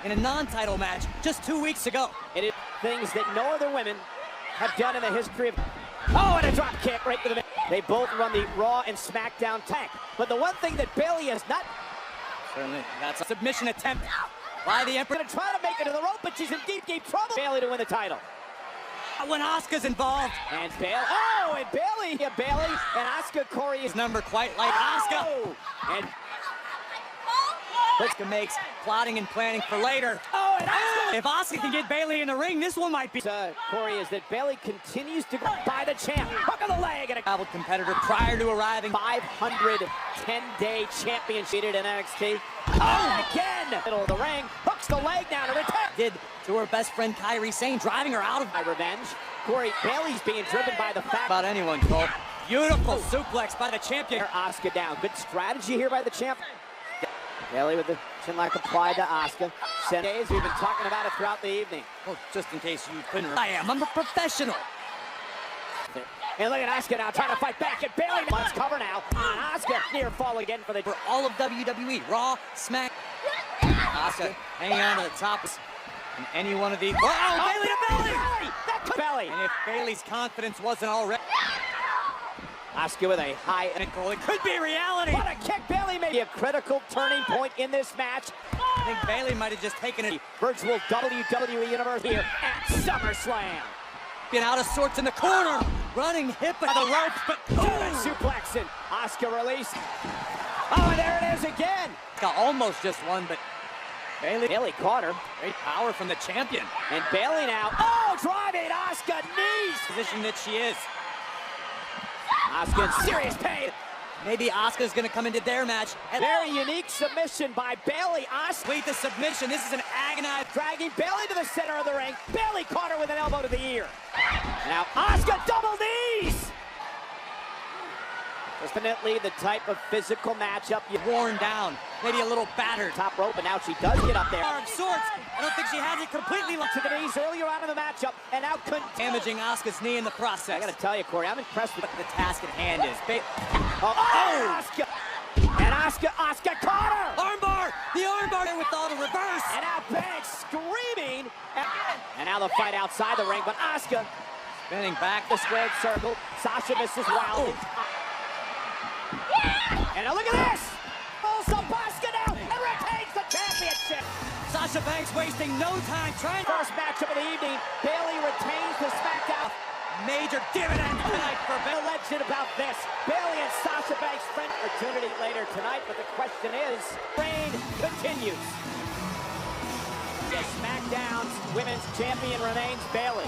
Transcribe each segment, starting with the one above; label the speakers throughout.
Speaker 1: in a non-title match just 2 weeks ago.
Speaker 2: It is things that no other women have done in the history of... Oh, and a drop kick right to the... They both run the Raw and SmackDown tag. But the one thing that Bayley has not...
Speaker 1: Certainly, that's a submission attempt by the Emperor.
Speaker 2: Gonna try to make it to the rope, but she's in deep trouble. Bayley to win the title.
Speaker 1: When Asuka's involved.
Speaker 2: And Bayley, oh, and Bayley and Asuka. Corey is
Speaker 1: number quite like Asuka.
Speaker 2: And
Speaker 1: Asuka makes plotting and planning for later.
Speaker 2: Oh, and Asuka.
Speaker 1: If Asuka can get Bayley in the ring, this one might be.
Speaker 2: Corey, is that Bayley continues to go by the champ. Hook of the leg and a
Speaker 1: traveled competitor prior to arriving.
Speaker 2: 510-day championship in NXT. Oh, again! Middle of the ring, hooks the leg down to return.
Speaker 1: Did to her best friend Kairi Sane, driving her out of
Speaker 2: my revenge. Corey, Bayley's being driven by the fact
Speaker 1: about anyone, Cole. Beautiful suplex by the champion.
Speaker 2: Asuka down. Good strategy here by the champ. Bayley with the chinlock applied to Asuka. Days we've been talking about it throughout the evening.
Speaker 1: Well, just in case you couldn't. I'm a professional.
Speaker 2: And look at Asuka now trying to fight back, and Bayley wants cover now on Asuka. Near fall again for
Speaker 1: all of WWE, Raw, Smack. Asuka hanging on to the top. And any one of these. Oh, Bayley to belly!
Speaker 2: Belly!
Speaker 1: And if Bayley's confidence wasn't already.
Speaker 2: Asuka with a high
Speaker 1: ankle. It could be reality.
Speaker 2: What a kick! Bayley may be a critical turning point in this match.
Speaker 1: I think Bayley might have just taken a
Speaker 2: virtual WWE Universe here at SummerSlam.
Speaker 1: Been out of sorts in the corner, running hip at the ropes, but
Speaker 2: suplex and Asuka release. Oh, and there it is again.
Speaker 1: Got almost just won, but Bayley caught her.
Speaker 2: Great power from the champion.
Speaker 1: And Bayley now.
Speaker 2: Oh, driving Asuka knees.
Speaker 1: Position that she is.
Speaker 2: Asuka in serious pain.
Speaker 1: Maybe Asuka's gonna come into their match.
Speaker 2: Very unique submission by Bayley. Asuka.
Speaker 1: Complete the submission. This is an agonized.
Speaker 2: Dragging Bayley to the center of the ring. Bayley caught her with an elbow to the ear. Now Asuka double knees. Definitely the type of physical matchup you
Speaker 1: worn down, maybe a little battered.
Speaker 2: Top rope, and now she does get up there.
Speaker 1: Of sorts. I don't think she has it completely
Speaker 2: to the knees earlier on in the matchup, and now
Speaker 1: damaging Asuka's knee in the process.
Speaker 2: I gotta tell you, Corey, I'm impressed with
Speaker 1: what the task at hand is.
Speaker 2: Asuka! And Asuka caught her!
Speaker 1: Armbar! The armbar with all the reverse!
Speaker 2: And now Banks screaming! And now the fight outside the ring, but Asuka
Speaker 1: spinning back
Speaker 2: the squared circle. Sasha misses wildly. And now look at this! Also Asuka now and retains the championship!
Speaker 1: Sasha Banks wasting no time trying.
Speaker 2: First matchup of the evening, Bayley retains the SmackDown.
Speaker 1: Major dividend tonight for
Speaker 2: Bill. Legend about this. Bayley and Sasha Banks friend opportunity later tonight, but the question is, reign continues. The SmackDown's women's champion remains Bayley.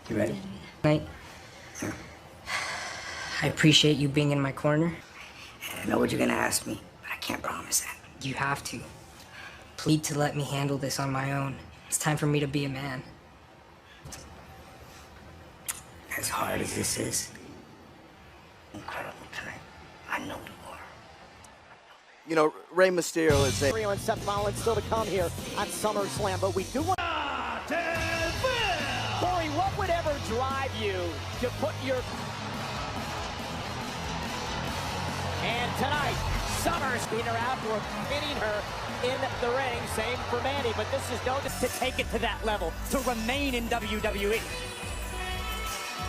Speaker 3: You ready? Night. I appreciate you being in my corner.
Speaker 4: I know what you're gonna ask me, but I can't promise that.
Speaker 3: You have to. Plead to let me handle this on my own. It's time for me to be a man.
Speaker 4: As hard as this is, incredible tonight. I know you are.
Speaker 5: You know, Rey Mysterio is a...
Speaker 2: Rio and Seth Rollins still to come here on SummerSlam, but we do want... Corey, what would ever drive you to put your... And tonight, Summer's beating her out for pinning her in the ring. Same for Mandy, but this is no to take it to that level, to remain in WWE.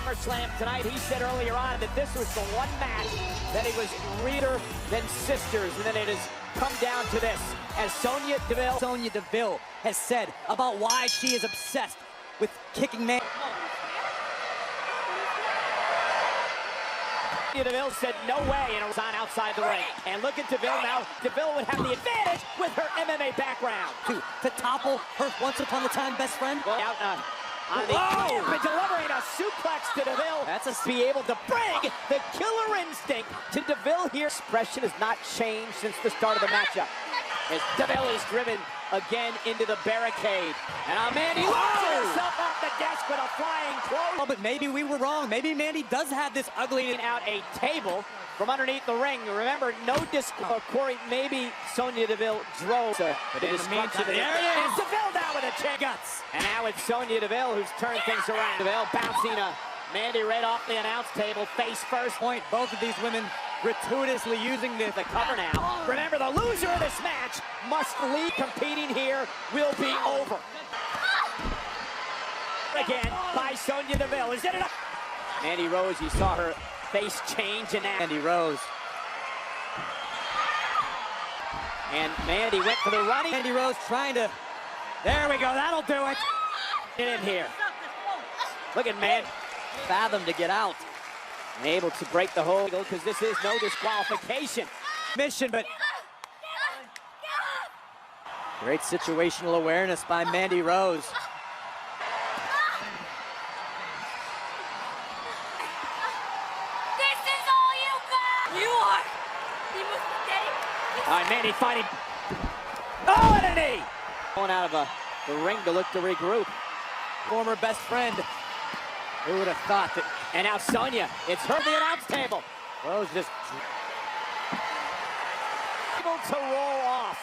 Speaker 2: SummerSlam tonight, he said earlier on that this was the one match that it was greater than sisters, and then it has come down to this. As Sonya Deville has said about why she is obsessed with kicking man. Deville said no way, and it was on outside the ring. And look at Deville now. Deville would have the advantage with her MMA background.
Speaker 1: To topple her once upon a time best friend.
Speaker 2: Well, out on the but delivering a suplex to Deville.
Speaker 1: That's a
Speaker 2: be able to bring the killer instinct to Deville here. Expression has not changed since the start of the matchup. As Deville is driven again into the barricade. And Mandy launches herself off the desk with a flying close.
Speaker 1: Oh, but maybe we were wrong. Maybe Mandy does have this ugly
Speaker 2: out a table from underneath the ring. Remember, no Corey, maybe Sonya Deville drove the dysfunction. And Deville down with a chain.
Speaker 1: Guts.
Speaker 2: And now it's Sonya Deville who's turned things around. Deville bouncing Mandy right off the announce table, face first.
Speaker 1: Point, both of these women gratuitously using the
Speaker 2: Cover now. Remember, the loser of this match must leave. Competing here will be over. Again by Sonya Deville. Is it enough? Mandy Rose, you saw her face change in that.
Speaker 1: Mandy Rose.
Speaker 2: And Mandy went for the running.
Speaker 1: Mandy Rose trying to.
Speaker 2: There we go. That'll do it. Get in here. Look at man.
Speaker 1: Fathom to get out.
Speaker 2: And able to break the hold because this is no disqualification.
Speaker 1: Mission, but great situational awareness by Mandy Rose.
Speaker 6: This is all you got! You are the mistake!
Speaker 2: All right, Mandy fighting. Oh, and a knee! Going out of the ring to look to regroup.
Speaker 1: Former best friend. Who would have thought that?
Speaker 2: And now Sonya, it's her the announce table.
Speaker 1: Rose just
Speaker 2: Able to roll off.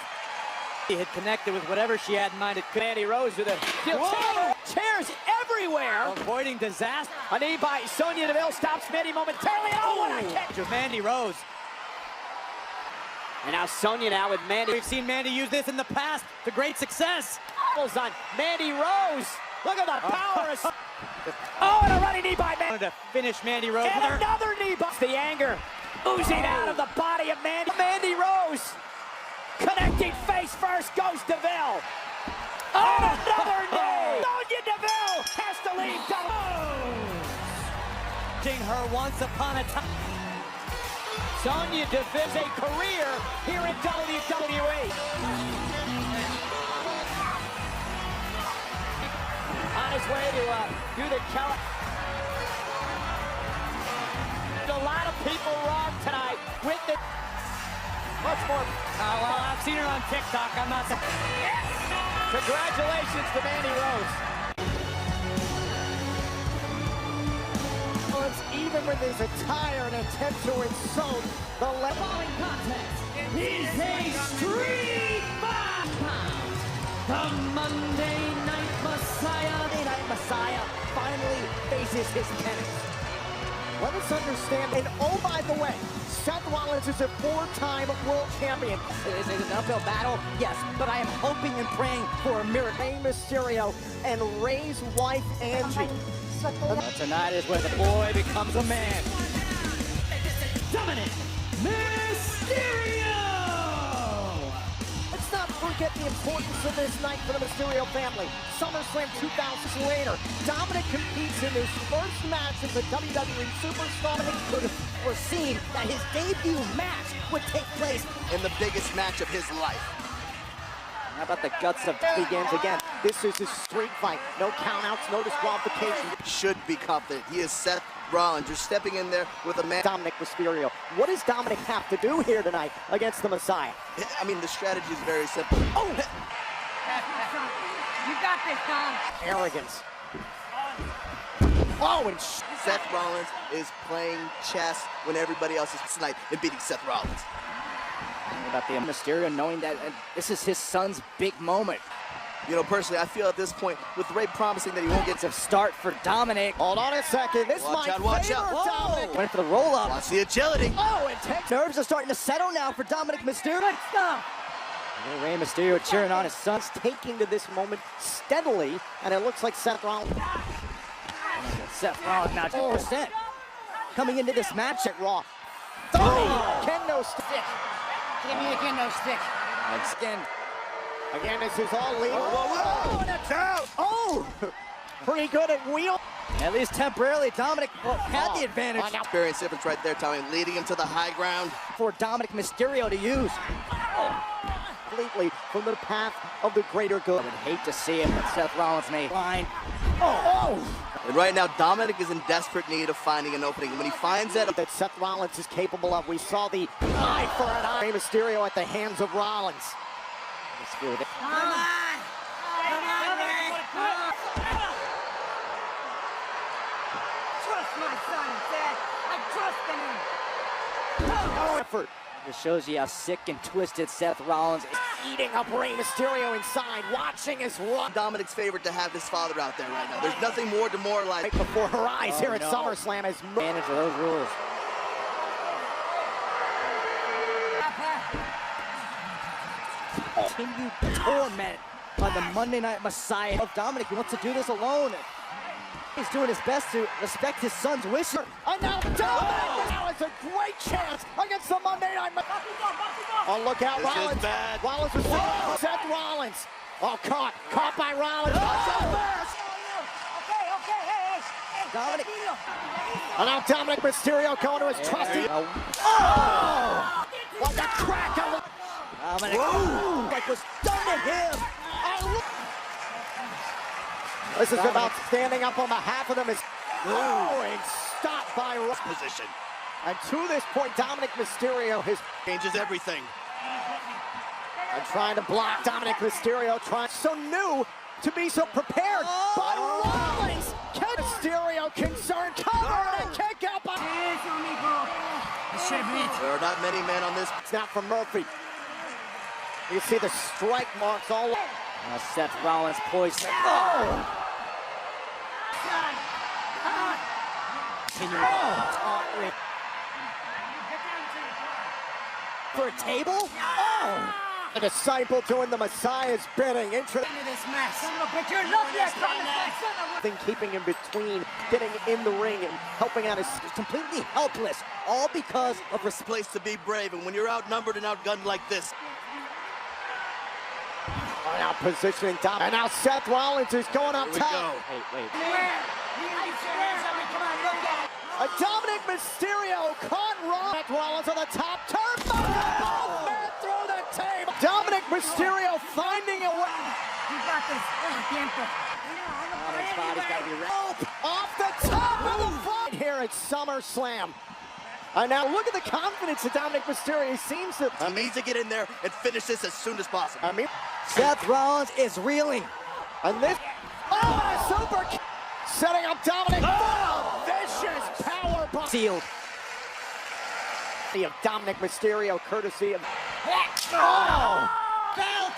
Speaker 1: he had connected with whatever she had in mind.
Speaker 2: Mandy Rose with a
Speaker 1: Whoa!
Speaker 2: chairs everywhere.
Speaker 1: Avoiding disaster.
Speaker 2: A knee by Sonya Deville stops Mandy momentarily. Oh, what a kick!
Speaker 1: To Mandy Rose.
Speaker 2: And now Sonya now with Mandy.
Speaker 1: We've seen Mandy use this in the past to great success.
Speaker 2: On Mandy Rose. Look at the power. Oh, and a running knee by Mandy.
Speaker 1: Wanted to finish Mandy Rose with
Speaker 2: And
Speaker 1: her.
Speaker 2: another knee by the anger oozing out of the body of Mandy. Mandy Rose. Connecting face first goes Deville. Oh, another knee. Sonya Deville has to leave.
Speaker 1: Watching her once upon a time.
Speaker 2: Sonya Deville's a career here in WWE. On his way to do the count. A lot of people wrong tonight with the much more.
Speaker 1: Well, I've seen her on TikTok. I'm not.
Speaker 2: Congratulations to Mandy Rose. Even with his attire and attempt to insult the following contest is a street fight. The Monday Night Messiah. Monday Night Messiah finally faces his penance. Let us understand, and oh, by the way, Seth Rollins is a four-time world champion.
Speaker 7: Is it an uphill battle? Yes, but I am hoping and praying for a miracle.
Speaker 2: Rey Mysterio and Rey's wife, Angie.
Speaker 1: Tonight is where the boy becomes a man.
Speaker 2: Dominic Mysterio! Let's not forget the importance of this night for the Mysterio family. SummerSlam 2000 later, Dominic competes in his first match as a WWE Superstar.
Speaker 7: Dominic could have foreseen that his debut match would take place
Speaker 5: In the biggest match of his life.
Speaker 2: How about the guts of begins again? This is his street fight. No countouts, no disqualification.
Speaker 5: Should be confident. He is Seth Rollins. You're stepping in there with a man.
Speaker 2: Dominic Mysterio. What does Dominic have to do here tonight against the Messiah?
Speaker 5: I mean, the strategy is very simple.
Speaker 2: Oh!
Speaker 6: You got this, Dom.
Speaker 2: Arrogance. Oh, and
Speaker 5: Seth Rollins is playing chess when everybody else is tonight and beating Seth Rollins.
Speaker 7: about the Mysterio, knowing that this is his son's big moment.
Speaker 5: You know, personally, I feel at this point, with Rey promising that he won't get
Speaker 7: It's a start for Dominic.
Speaker 2: hold on a second. This
Speaker 5: Watch
Speaker 2: might
Speaker 5: out, watch
Speaker 2: favor
Speaker 5: out.
Speaker 2: Dominic.
Speaker 7: Went for the roll-up.
Speaker 5: Watch the agility.
Speaker 2: Oh, and takes
Speaker 7: Nerves are starting to settle now for Dominic Mysterio. Stop. Rey Mysterio cheering on his son.
Speaker 2: taking to this moment steadily, and it looks like Seth Rollins.
Speaker 7: Seth Rollins now 2% coming into this match at Raw.
Speaker 2: Kendo stick.
Speaker 7: Give me a kendo stick. Again.
Speaker 2: Again, this is all legal.
Speaker 5: Whoa.
Speaker 2: And it's out. Oh, pretty good at wheel.
Speaker 7: At least temporarily, Dominic had the advantage
Speaker 5: Experience difference right there, Tommy, leading him to the high ground.
Speaker 7: for Dominic Mysterio to use.
Speaker 2: Completely from the path of the greater good.
Speaker 7: I would hate to see it, but Seth Rollins may line.
Speaker 5: And right now, Dominic is in desperate need of finding an opening. When he finds that,
Speaker 2: That Seth Rollins is capable of. We saw the eye for an eye. Rey Mysterio at the hands of Rollins.
Speaker 7: Come on.
Speaker 6: Trust my son, Dad. I trust in him.
Speaker 2: No effort Just shows you how sick and twisted Seth Rollins is.
Speaker 7: Eating up Rey Mysterio inside, watching his run.
Speaker 5: Dominic's favorite to have his father out there right now. There's nothing more demoralizing.
Speaker 7: Right before her eyes here at
Speaker 2: no.
Speaker 7: SummerSlam as
Speaker 2: Advantage of those rules.
Speaker 7: continued torment on the Monday Night Messiah of Dominic. He wants to do this alone. He's doing his best to respect his son's wishes. And now Dominic now has a great chance against the Monday Night Messiah. Oh, look out,
Speaker 5: This
Speaker 7: Rollins.
Speaker 5: is bad.
Speaker 7: Rollins was Seth Rollins. Oh, caught by Rollins. Dominic. And now Dominic Mysterio going to his trusty. Oh! What the crack of the... Dominic. Like was done to him. Oh, this is about standing up on behalf of them. Is and stopped by Rollins.
Speaker 5: Position.
Speaker 7: And to this point, Dominic Mysterio has
Speaker 5: Changes everything.
Speaker 7: and trying to block Dominic Mysterio, trying so new to be so prepared. But Rollins, Mysterio concerned, covered and kick out by.
Speaker 5: There are not many men on this.
Speaker 7: It's not from Murphy. You see the strike marks all over.
Speaker 2: Now Seth Rollins poised.
Speaker 7: Oh! For a table? Oh! A disciple doing the Messiah's bidding. Thing keeping him between, getting in the ring and helping out is completely helpless. All because of
Speaker 5: This place to be brave, and when you're outnumbered and outgunned like this,
Speaker 7: now positioning Dominic. And now Seth Rollins is going up
Speaker 5: here we
Speaker 7: top.
Speaker 5: go.
Speaker 2: Wait.
Speaker 7: Dominic Mysterio caught Rollins on the top turnbuckle. Both men through the table. Dominic Mysterio finding a way.
Speaker 2: Dominic's body's got to be ready.
Speaker 7: Off the top of the front here at SummerSlam. And now look at the confidence of Dominic Mysterio. He seems to.
Speaker 5: He needs to get in there and finish this as soon as possible.
Speaker 7: I mean,
Speaker 1: Seth Rollins is reeling.
Speaker 7: and this. Oh, and a super kick. Setting up Dominic. Oh, vicious power bomb.
Speaker 1: Sealed.
Speaker 7: Of Dominic Mysterio, courtesy of.
Speaker 5: Oh! Belt!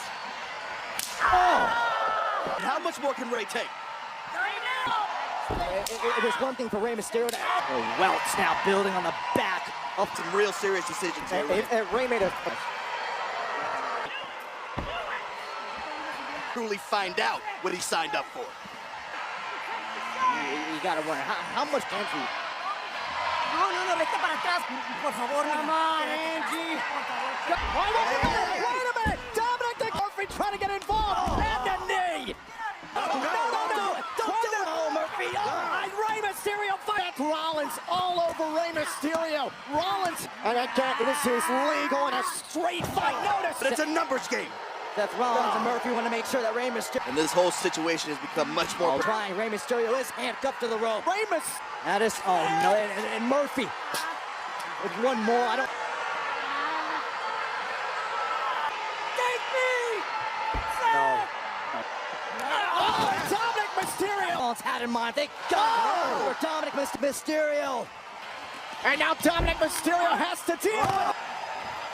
Speaker 5: Oh! And how much more can Ray take?
Speaker 7: It was one thing for Rey Mysterio to.
Speaker 2: Welts now building on the back.
Speaker 5: Up some real serious decisions here. Ray.
Speaker 7: Rey made a.
Speaker 5: Truly find out what he signed up for.
Speaker 2: You got to wonder how much Andrew.
Speaker 7: Come on, Angie. Wait a minute. Dominic the Murphy trying to get involved. And a knee. No. Don't do it, Murphy. And Rey Mysterio fight. Rollins all over Rey Mysterio. Rollins. And again, this is legal in a straight fight. Notice.
Speaker 5: But it's a numbers game.
Speaker 1: Seth Rollins and Murphy want to make sure that Rey Mysterio.
Speaker 5: And this whole situation has become much more.
Speaker 1: Trying. Rey Mysterio is handcuffed to the rope.
Speaker 7: Rey Mysterio.
Speaker 1: That is. Oh no! And Murphy. With one more, I don't.
Speaker 7: Dominic Mysterio.
Speaker 1: Rollins had in mind. They go for Dominic Mysterio.
Speaker 7: And now Dominic Mysterio has to deal with.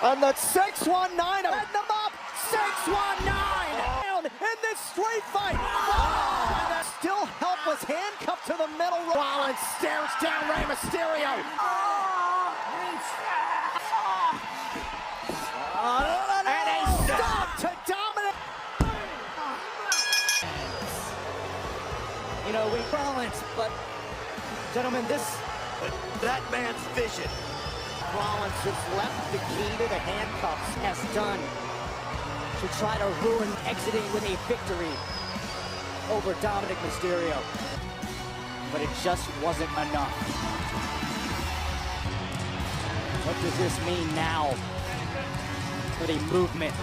Speaker 7: And the 619 setting them up. 619 down in this straight fight. Oh, and still helpless, handcuffed to the middle. Rollins stares down Rey Mysterio. And a stop to Dominic.
Speaker 1: You know, we Rollins, but gentlemen, this.
Speaker 5: But that man's vision.
Speaker 7: Rollins has left the key to the handcuffs.
Speaker 1: Has done to try to ruin exiting with a victory over Dominic Mysterio. But it just wasn't enough. What does this mean now for the movement?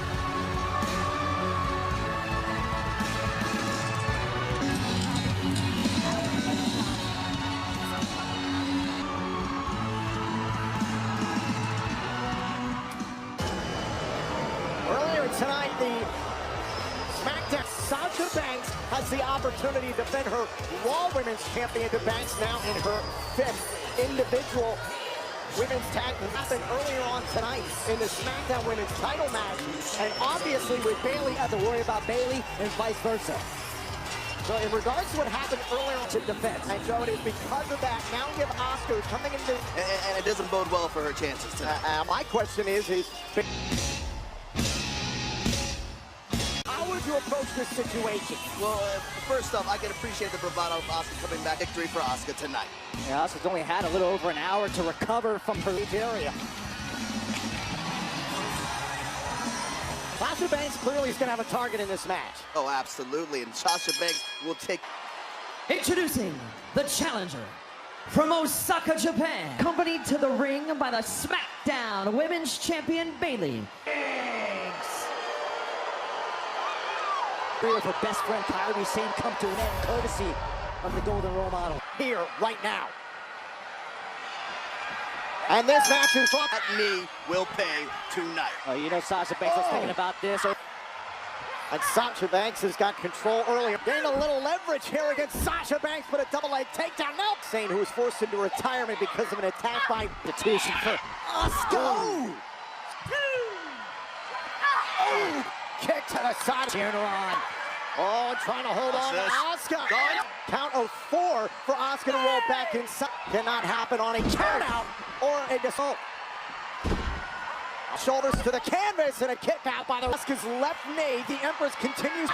Speaker 7: Earlier tonight, the SmackDown Sasha Banks has the opportunity to defend her Raw Women's Championship. Banks now in her 5th individual women's tag that happened earlier on tonight in the SmackDown Women's title match. And obviously with Bayley, have to worry about Bayley and vice versa. So in regards to what happened earlier to defense, and Joe, it is because of that. Now you have Asuka coming into...
Speaker 5: And it doesn't bode well for her chances tonight.
Speaker 7: My question is how would you approach this situation?
Speaker 5: Well, first off, I can appreciate the bravado of Asuka coming back. Victory for Asuka tonight.
Speaker 1: Yeah, Asuka's only had a little over an hour to recover from her area.
Speaker 7: Sasha Banks clearly is going to have a target in this match.
Speaker 5: Oh, absolutely. And Sasha Banks will take...
Speaker 8: Introducing the challenger from Osaka, Japan, accompanied to the ring by the SmackDown Women's Champion Bayley.
Speaker 1: With her best friend Kairi Sane come to an end courtesy of the Golden Role Model.
Speaker 7: Here, right now. And this match is fought.
Speaker 5: That knee will pay tonight.
Speaker 1: Oh, you know Sasha Banks was thinking about this.
Speaker 7: And Sasha Banks has got control earlier. Gained a little leverage here against Sasha Banks, but a double leg takedown. Now Sane, who was forced into retirement because of an attack by
Speaker 1: Institution for
Speaker 7: Asuka. Oh, kick to the side.
Speaker 1: cheering her on.
Speaker 7: Oh, trying to hold on to Asuka. Count of 4 for Asuka to roll back inside. Cannot happen on a count out or a default. Shoulders to the canvas and a kick out by the Asuka's left knee. The Empress continues.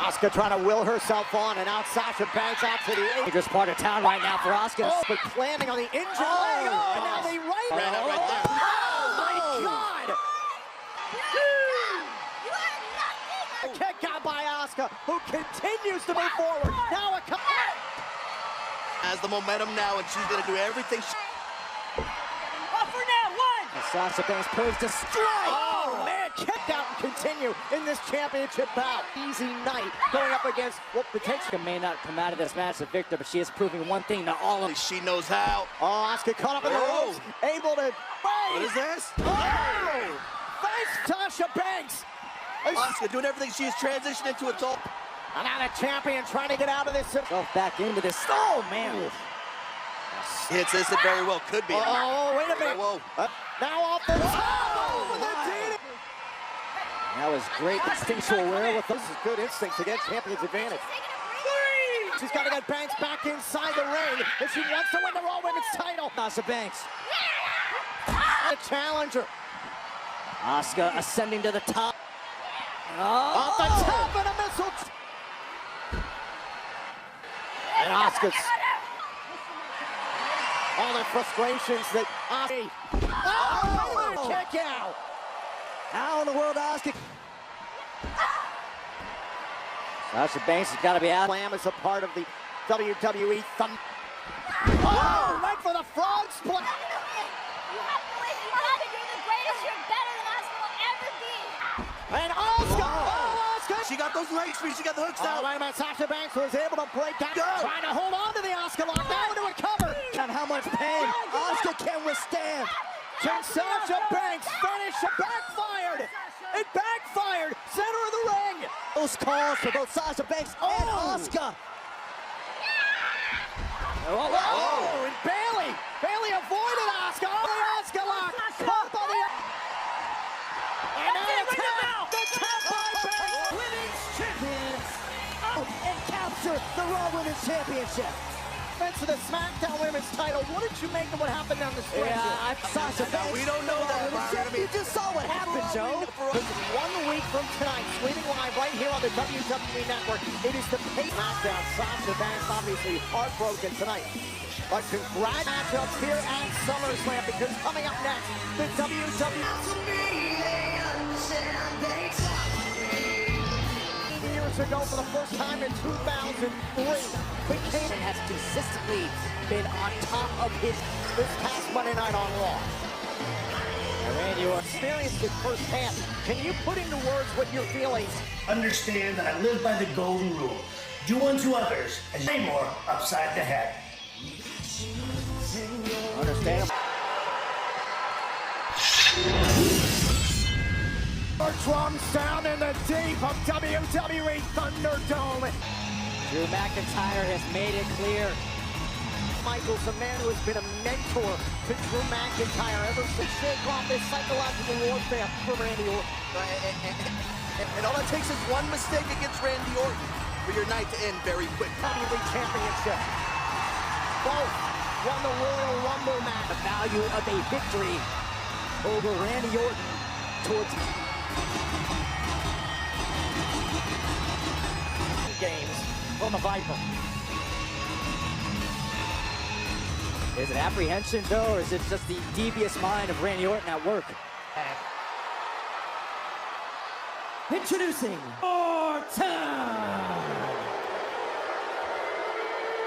Speaker 7: Asuka trying to will herself on, and out Sasha Banks out to the
Speaker 1: Dangerous part of town right now for Asuka.
Speaker 7: Oh, but landing on the injured leg. And now the right.
Speaker 5: Ran out right there.
Speaker 7: Oh, my God. A kick out by Asuka, who continues to move forward. Now a couple.
Speaker 5: Has the momentum now, and she's going to do everything she...
Speaker 1: Sasha Banks poised to strike.
Speaker 7: Oh, man, kick out and continue in this championship bout. Easy night going up against what potentially
Speaker 1: Asuka may not come out of this match a victor, but she is proving one thing to all of them.
Speaker 5: She knows how.
Speaker 7: Oh, Asuka caught up in the
Speaker 5: Whoa.
Speaker 7: ropes, able to...
Speaker 5: What is this?
Speaker 7: Oh! Thanks, Sasha Banks.
Speaker 5: Asuka doing everything. She has transitioned into a top.
Speaker 7: And now the champion trying to get out of this.
Speaker 1: Self back into this. Oh, man.
Speaker 5: Hits this, it very well could be.
Speaker 7: Oh, wait a minute.
Speaker 5: Whoa.
Speaker 7: Now off the top with a DDT.
Speaker 1: That was great instinctual wherewithal.
Speaker 7: This is good instincts against champion's advantage. She's got to get Banks back inside the ring if she wants to win the Raw Women's title.
Speaker 1: Sasha Banks.
Speaker 7: The challenger.
Speaker 1: Asuka ascending to the top.
Speaker 7: Off the top and a missile. And Asuka's. All the frustrations that Asuka. Oh, kick out.
Speaker 1: How in the world, Asuka? Sasha Banks has got to be out.
Speaker 7: Slam is a part of the WWE Thunder. Oh, right for the frog split. And Asuka. Oh, Asuka.
Speaker 5: She got those leg sweeps. She got the hooks
Speaker 7: Oh,
Speaker 5: out.
Speaker 7: wait a minute. Sasha Banks was able to break down.
Speaker 5: Go.
Speaker 7: Trying to hold on to the Asuka lock. Now into a cover.
Speaker 1: And how much pain Asuka can withstand.
Speaker 7: Can Sasha Banks finish? It backfired. It backfired. Center of the ring.
Speaker 1: Those calls for both Sasha Banks and Asuka.
Speaker 7: Oh, and Bayley. Bayley avoided Asuka. Oh, the Asuka lock. Caught by the... And now the tap. The tap by Banks.
Speaker 1: Women's champions out and capture the Raw Women's Championship.
Speaker 7: Defense of the SmackDown Women's title. What did you make of what happened down the stretch?
Speaker 1: Yeah, Sasha Banks.
Speaker 5: We don't know that, Byron.
Speaker 1: You just saw what happened, Joe.
Speaker 7: Just 1 week from tonight, streaming live right here on the WWE Network. It is the pay SmackDown. Sasha Banks obviously heartbroken tonight. But congrats matchups here at SummerSlam, because coming up next, the WWE. Years ago, for the first time in 2003,
Speaker 1: And has consistently been on top of his
Speaker 7: this past Monday night on Raw.
Speaker 1: and you
Speaker 7: Experienced it firsthand. Can you put into words what you're feeling?
Speaker 4: Understand that I live by the golden rule. Do unto others as you more upside the head.
Speaker 1: understand.
Speaker 7: Drum sound in the deep of WWE Thunderdome.
Speaker 1: Drew McIntyre has made it clear
Speaker 7: Michaels, a man who has been a mentor to Drew McIntyre ever since shake off this psychological warfare for Randy Orton.
Speaker 5: And all it takes is one mistake against Randy Orton for your night to end very quick.
Speaker 7: WWE Championship. Both won the Royal Rumble match.
Speaker 1: The value of a victory over Randy Orton towards
Speaker 7: games from the Viper.
Speaker 1: Is it apprehension, though, or is it just the devious mind of Randy Orton at work?
Speaker 8: Introducing Orton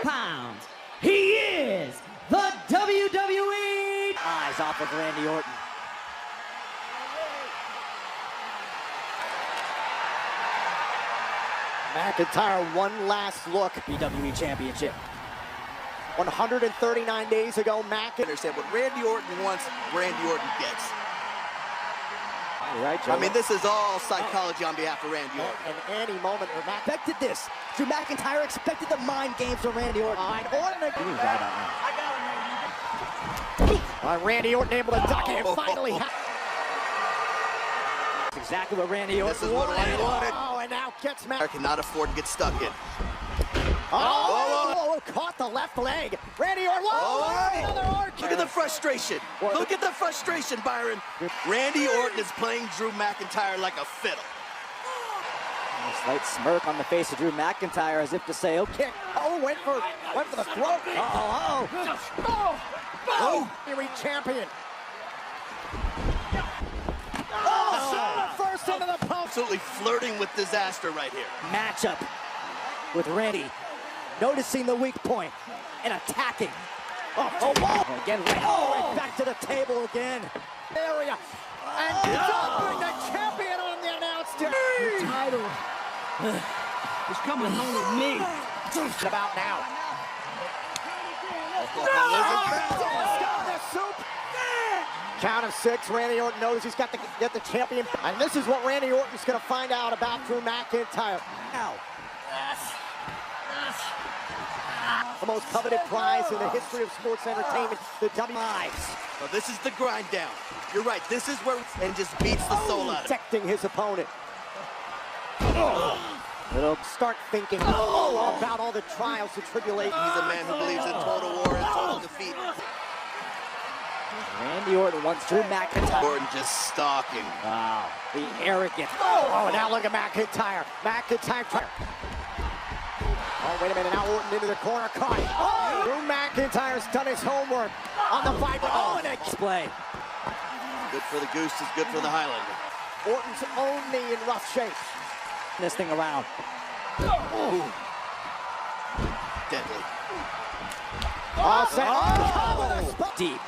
Speaker 8: Pounds. He is the WWE.
Speaker 1: Eyes off of Randy Orton.
Speaker 7: McIntyre, one last look.
Speaker 1: WWE Championship.
Speaker 7: 139 days ago, McIntyre
Speaker 5: Understand what Randy Orton wants, Randy Orton gets.
Speaker 1: You're right, Joe.
Speaker 5: I mean, this is all psychology on behalf of Randy Orton.
Speaker 7: and any moment of
Speaker 1: expected this. Drew McIntyre expected the mind games of Randy Orton.
Speaker 7: Randy Orton able to duck it and finally
Speaker 1: That's exactly what Randy Orton
Speaker 5: This is what Randy wanted.
Speaker 7: Oh, and now gets
Speaker 5: I cannot afford to get stuck in.
Speaker 7: Caught the left leg. Randy Orton, another arc.
Speaker 5: Look at the frustration. Look at the frustration, Byron. Randy Orton is playing Drew McIntyre like a fiddle.
Speaker 1: A slight smirk on the face of Drew McIntyre as if to say, okay.
Speaker 7: Went for the throat. WWE champion. First into the post.
Speaker 5: Absolutely flirting with disaster right here.
Speaker 1: Matchup with Randy. Noticing the weak point and attacking. Again, and back to the table again.
Speaker 7: Area. And dumping the champion on the announce table.
Speaker 8: The title is coming home with me.
Speaker 7: About now. Count of 6. Randy Orton knows he's got to get the champion. And this is what Randy Orton's going to find out about Drew McIntyre. Now. The most coveted prize in the history of sports entertainment, the WWE.
Speaker 5: So this is the grind down. You're right. This is where and just beats the soul out of it.
Speaker 7: Protecting his opponent. It'll start thinking about all the trials and tribulations.
Speaker 5: He's a man who believes in total war and total defeat.
Speaker 1: Randy Orton wants Drew McIntyre.
Speaker 5: Orton just stalking.
Speaker 1: Wow, the arrogance.
Speaker 7: Now look at McIntyre. McIntyre. Wait a minute, now Orton into the corner, caught. Drew McIntyre's done his homework on the Viper. And a
Speaker 1: Display.
Speaker 5: Good for the Goose is good for the Highlander.
Speaker 7: Orton's own knee in rough shape.
Speaker 1: This thing around.
Speaker 5: Deadly.
Speaker 1: Deep.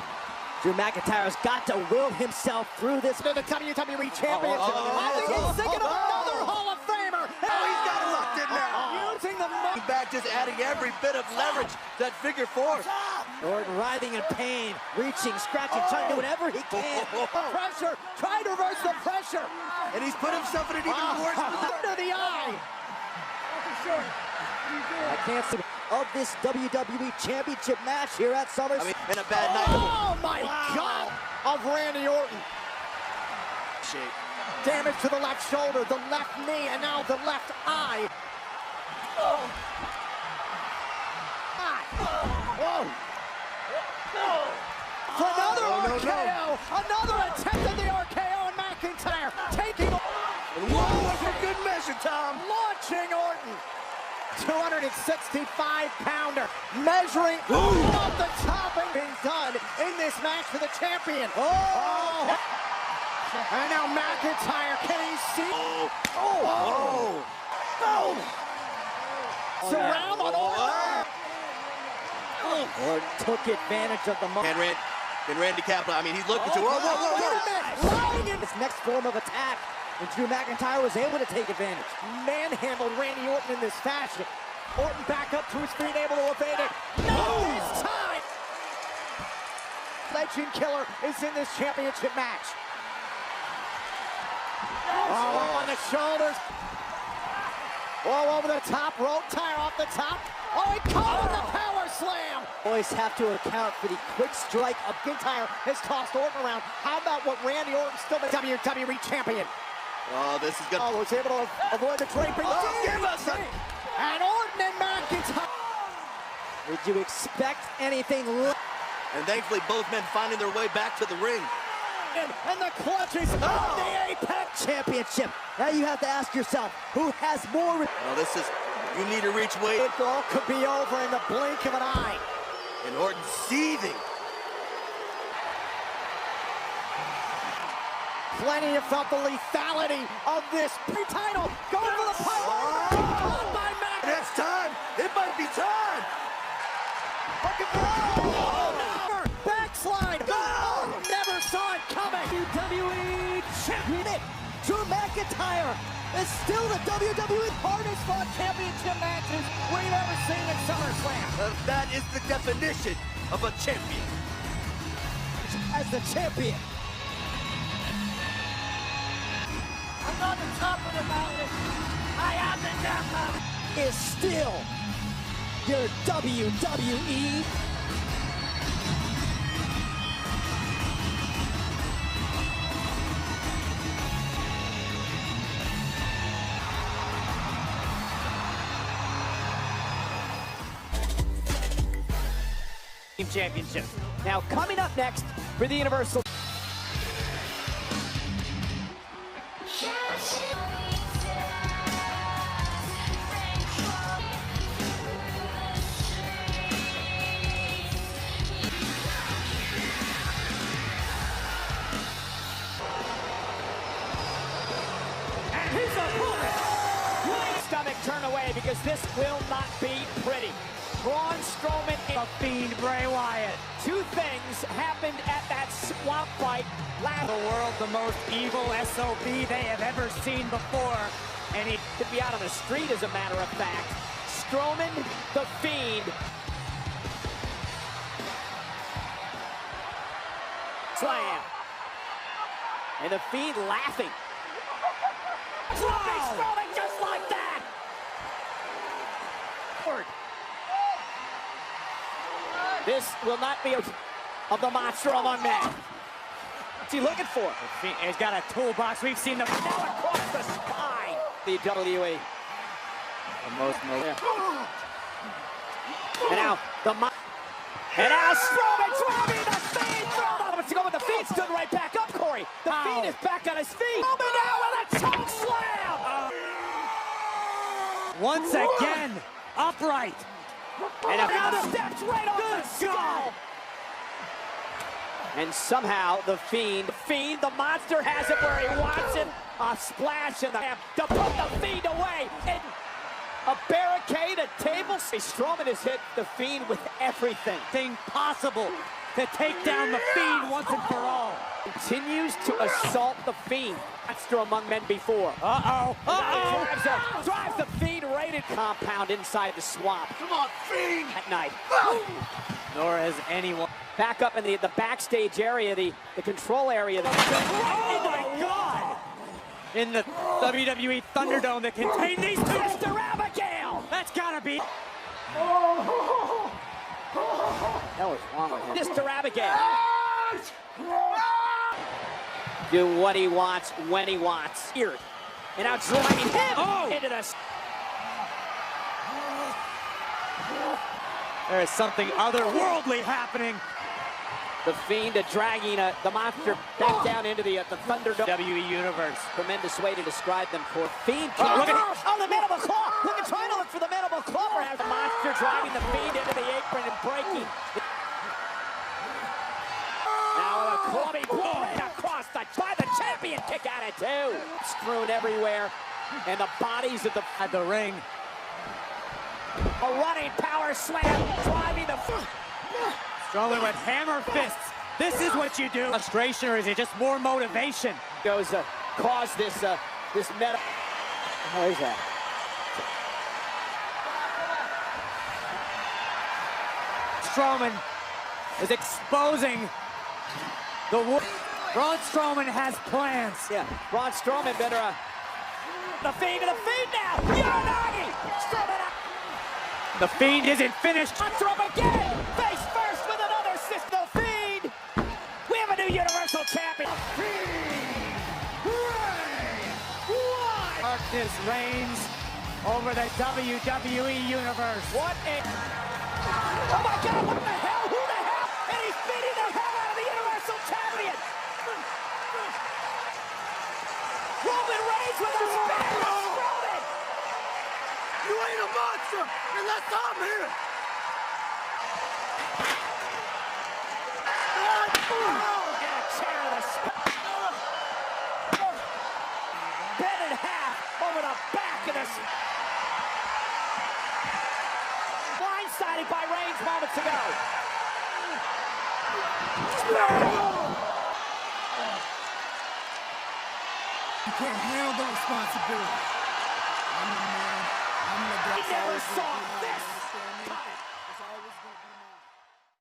Speaker 1: Drew McIntyre's got to will himself through this.
Speaker 7: The WWE Championship. I think he's thinking of another Hall of Famer.
Speaker 5: He's got it locked in now.
Speaker 7: Using the
Speaker 5: Back, just adding every bit of leverage to that figure four.
Speaker 1: Orton writhing in pain, reaching, scratching, trying to do whatever he can.
Speaker 7: pressure, trying to reverse the pressure.
Speaker 5: And he's put himself in an even worse position.
Speaker 7: Under the eye.
Speaker 1: I can't see of this WWE Championship match here at SummerSlam.
Speaker 5: I mean, in a bad night.
Speaker 7: Oh my God! Of Randy Orton.
Speaker 5: Shape.
Speaker 7: Damage to the left shoulder, the left knee, and now the left eye. For another RKO, another attempt at the RKO, and McIntyre taking.
Speaker 5: Whoa, that's a good measure, Tom.
Speaker 7: Launching Orton. 265-pounder, measuring off the top and being done in this match for the champion. And now McIntyre, can he see? Surround on Orton.
Speaker 1: Orton took advantage of the moment.
Speaker 5: Can Randy capitalize? I mean, he's looking to.
Speaker 7: Wait a minute. Lying in
Speaker 1: This next form of attack, and Drew McIntyre was able to take advantage.
Speaker 7: manhandled Randy Orton in this fashion. Orton back up to his feet, able to evade it. No, this time! Legend Killer is in this championship match. Up on the shoulders. Over the top rope, tire off the top. He caught on the power Slam. Always have to account for the quick strike of McIntyre has tossed Orton around. How about what Randy Orton, still the WWE champion?
Speaker 5: Oh, this is gonna...
Speaker 7: Oh, was able to avoid the draping.
Speaker 5: Oh, give us a...
Speaker 7: And Orton and McIntyre. Did you expect anything less?
Speaker 5: And thankfully, both men finding their way back to the ring.
Speaker 7: And the clutches of the Apex Championship. Now you have to ask yourself, who has more?
Speaker 5: Well, this is... You need to reach way...
Speaker 7: It all could be over in the blink of an eye.
Speaker 5: And Orton seething.
Speaker 7: Plenty have felt the lethality of this title. Going for the power. Caught by Mac.
Speaker 5: And it's time. It might be time.
Speaker 7: Looking for backslide. Oh, never saw it coming.
Speaker 8: WWE Champion.
Speaker 7: Drew McIntyre is still the WWE hardest fought championship matches we've ever seen at SummerSlam.
Speaker 5: That is the definition of a champion.
Speaker 7: As the champion. I'm on the top of the mountain. I am the champion. Is still your WWE.
Speaker 2: Championship. Now coming up next for the Universal. Stomach turn away because this will not be pretty. Braun Strowman and the Fiend Bray Wyatt. Two things happened at that swamp fight last. The world, the most evil SOB they have ever seen before. And he could be out on the street, as a matter of fact. Strowman, the Fiend. Slam. And the Fiend laughing. Strowman just like that. This will not be of the monster among men. What's he looking for? He's got a toolbox. We've seen them now across the spine. The WWE. The most And now Strowman driving the Fiend through. What's going with the Fiend? Stood right back up, Corey. The Fiend is back on his feet. Strowman now with a choke slam.
Speaker 8: Once again, upright.
Speaker 2: And now the steps right on the skull. And somehow the Fiend, the monster has it where he wants it. A splash in the to put the Fiend away. And a barricade, a table. Strowman has hit the Fiend with everything possible to take down the Fiend once and for all. Continues to assault the Fiend. Monster among men before. Drives the Fiend rated compound inside the swamp.
Speaker 5: Come on, Fiend!
Speaker 2: At night. Nor has anyone. Back up in the backstage area, the control area. Oh my God! In the WWE Thunderdome that contained these two. Mr. Abigail! That's gotta be. That was wrong with him. Mr. Abigail. Do what he wants when he wants. Here. And now driving him into the. There is something otherworldly happening. The Fiend dragging the monster back down into the Thunderdome. WWE Universe. Tremendous way to describe them for Fiend. Look at the mandible claw. Look at trying to look for the mandible claw. Perhaps the monster driving the Fiend into the apron and breaking. Now a clubbing blow right across the by the champion. Kick out it too. Strewn everywhere, and the bodies of the ring. A running power slam, driving the. Strowman with hammer fists. This is what you do. Frustration, or is it just more motivation? Goes cause this meta. How is that? Strowman is exposing the. Braun Strowman has plans. Yeah, Braun Strowman better. The Fiend to the Fiend now. Uranagi. Strowman out. The Fiend isn't finished. Monster up again. Face first with another assist. The Fiend. We have a new Universal Champion. Darkness reigns over the WWE Universe. What a... Oh my God, what the hell? Who the hell? And he's beating the hell out of the Universal Champion. Roman Reigns with a Spanish Roman.
Speaker 5: You ain't a monster unless I'm here.
Speaker 2: Get a chair to the spine. Bent in half over the back of this. Blindsided by Reigns moments ago.
Speaker 5: You can't handle the responsibility. I'm the man. I'm the
Speaker 2: I never saw this.